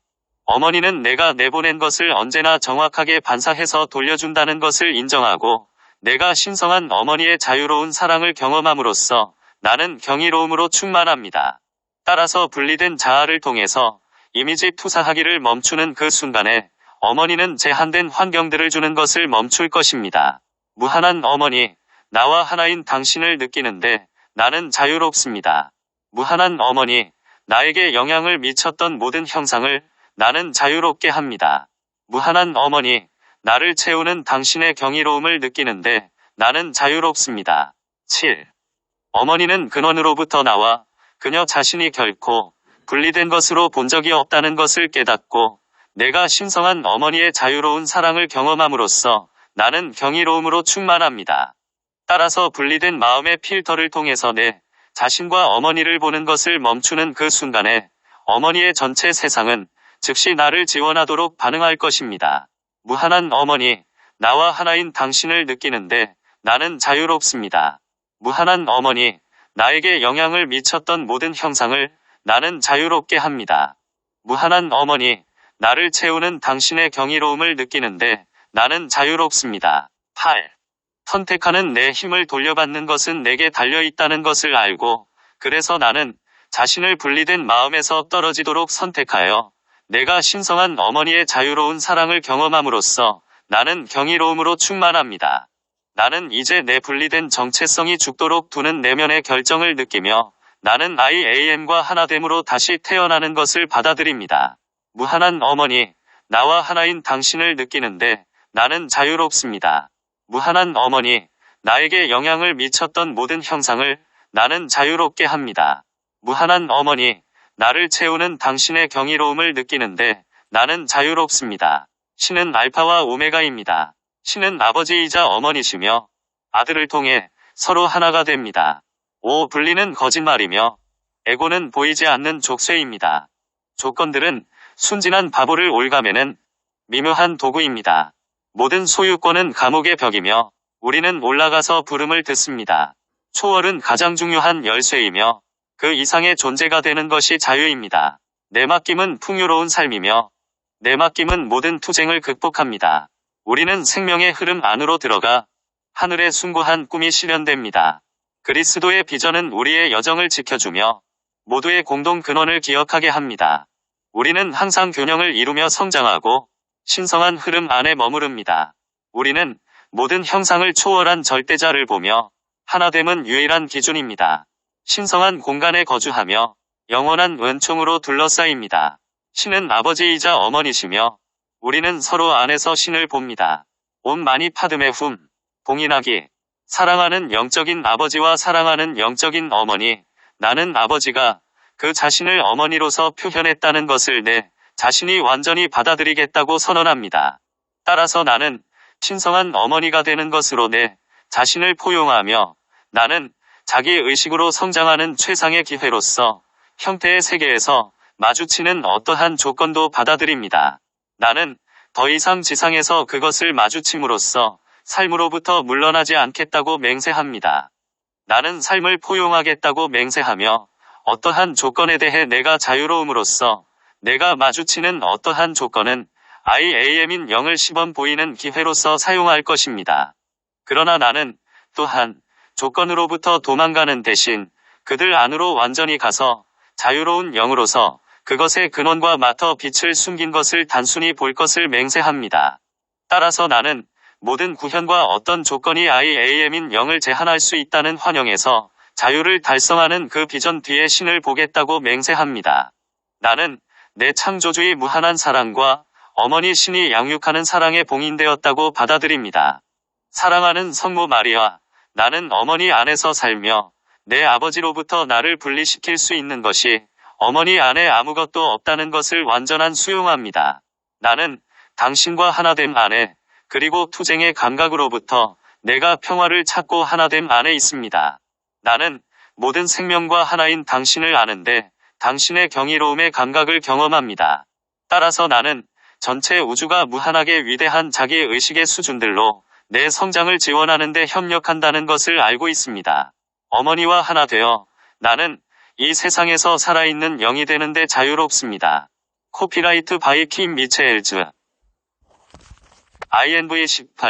어머니는 내가 내보낸 것을 언제나 정확하게 반사해서 돌려준다는 것을 인정하고 내가 신성한 어머니의 자유로운 사랑을 경험함으로써 나는 경이로움으로 충만합니다. 따라서 분리된 자아를 통해서 이미지 투사하기를 멈추는 그 순간에 어머니는 제한된 환경들을 주는 것을 멈출 것입니다. 무한한 어머니, 나와 하나인 당신을 느끼는데 나는 자유롭습니다. 무한한 어머니, 나에게 영향을 미쳤던 모든 형상을 나는 자유롭게 합니다. 무한한 어머니, 나를 채우는 당신의 경이로움을 느끼는데 나는 자유롭습니다. 7. 어머니는 근원으로부터 나와 그녀 자신이 결코 분리된 것으로 본 적이 없다는 것을 깨닫고 내가 신성한 어머니의 자유로운 사랑을 경험함으로써 나는 경이로움으로 충만합니다. 따라서 분리된 마음의 필터를 통해서 내 자신과 어머니를 보는 것을 멈추는 그 순간에 어머니의 전체 세상은 즉시 나를 지원하도록 반응할 것입니다. 무한한 어머니, 나와 하나인 당신을 느끼는데 나는 자유롭습니다. 무한한 어머니, 나에게 영향을 미쳤던 모든 형상을 나는 자유롭게 합니다. 무한한 어머니, 나를 채우는 당신의 경이로움을 느끼는데 나는 자유롭습니다. 8. 선택하는 내 힘을 돌려받는 것은 내게 달려있다는 것을 알고 그래서 나는 자신을 분리된 마음에서 떨어지도록 선택하여 내가 신성한 어머니의 자유로운 사랑을 경험함으로써 나는 경이로움으로 충만합니다. 나는 이제 내 분리된 정체성이 죽도록 두는 내면의 결정을 느끼며 나는 IAM과 하나됨으로 다시 태어나는 것을 받아들입니다. 무한한 어머니, 나와 하나인 당신을 느끼는데 나는 자유롭습니다. 무한한 어머니, 나에게 영향을 미쳤던 모든 형상을 나는 자유롭게 합니다. 무한한 어머니, 나를 채우는 당신의 경이로움을 느끼는데 나는 자유롭습니다. 신은 알파와 오메가입니다. 신은 아버지이자 어머니시며 아들을 통해 서로 하나가 됩니다. 분리는 거짓말이며 에고는 보이지 않는 족쇄입니다. 조건들은 순진한 바보를 올가매는 미묘한 도구입니다. 모든 소유권은 감옥의 벽이며 우리는 올라가서 부름을 듣습니다. 초월은 가장 중요한 열쇠이며 그 이상의 존재가 되는 것이 자유입니다. 내맡김은 풍요로운 삶이며 내맡김은 모든 투쟁을 극복합니다. 우리는 생명의 흐름 안으로 들어가 하늘의 숭고한 꿈이 실현됩니다. 그리스도의 비전은 우리의 여정을 지켜주며 모두의 공동 근원을 기억하게 합니다. 우리는 항상 균형을 이루며 성장하고 신성한 흐름 안에 머무릅니다. 우리는 모든 형상을 초월한 절대자를 보며 하나됨은 유일한 기준입니다. 신성한 공간에 거주하며 영원한 은총으로 둘러싸입니다. 신은 아버지이자 어머니시며 우리는 서로 안에서 신을 봅니다. 온 많이 파듬의 봉인하기. 사랑하는 영적인 아버지와 사랑하는 영적인 어머니, 나는 아버지가 그 자신을 어머니로서 표현했다는 것을 내 자신이 완전히 받아들이겠다고 선언합니다. 따라서 나는 신성한 어머니가 되는 것으로 내 자신을 포용하며 나는 자기 의식으로 성장하는 최상의 기회로서 형태의 세계에서 마주치는 어떠한 조건도 받아들입니다. 나는 더 이상 지상에서 그것을 마주침으로써 삶으로부터 물러나지 않겠다고 맹세합니다. 나는 삶을 포용하겠다고 맹세하며 어떠한 조건에 대해 내가 자유로움으로써 내가 마주치는 어떠한 조건은 IAM인 영을 시범 보이는 기회로서 사용할 것입니다. 그러나 나는 또한 조건으로부터 도망가는 대신 그들 안으로 완전히 가서 자유로운 영으로서 그것의 근원과 맞터 빛을 숨긴 것을 단순히 볼 것을 맹세합니다. 따라서 나는 모든 구현과 어떤 조건이 IAM인 영을 제한할 수 있다는 환영에서 자유를 달성하는 그 비전 뒤에 신을 보겠다고 맹세합니다. 나는 내 창조주의 무한한 사랑과 어머니 신이 양육하는 사랑에 봉인되었다고 받아들입니다. 사랑하는 성모 마리아, 나는 어머니 안에서 살며 내 아버지로부터 나를 분리시킬 수 있는 것이 어머니 안에 아무것도 없다는 것을 완전한 수용합니다. 나는 당신과 하나됨 안에 그리고 투쟁의 감각으로부터 내가 평화를 찾고 하나됨 안에 있습니다. 나는 모든 생명과 하나인 당신을 아는데 당신의 경이로움의 감각을 경험합니다. 따라서 나는 전체 우주가 무한하게 위대한 자기 의식의 수준들로 내 성장을 지원하는 데 협력한다는 것을 알고 있습니다. 어머니와 하나 되어 나는 이 세상에서 살아있는 영이 되는데 자유롭습니다. 코피라이트 바이 킴 미체엘즈 INV 18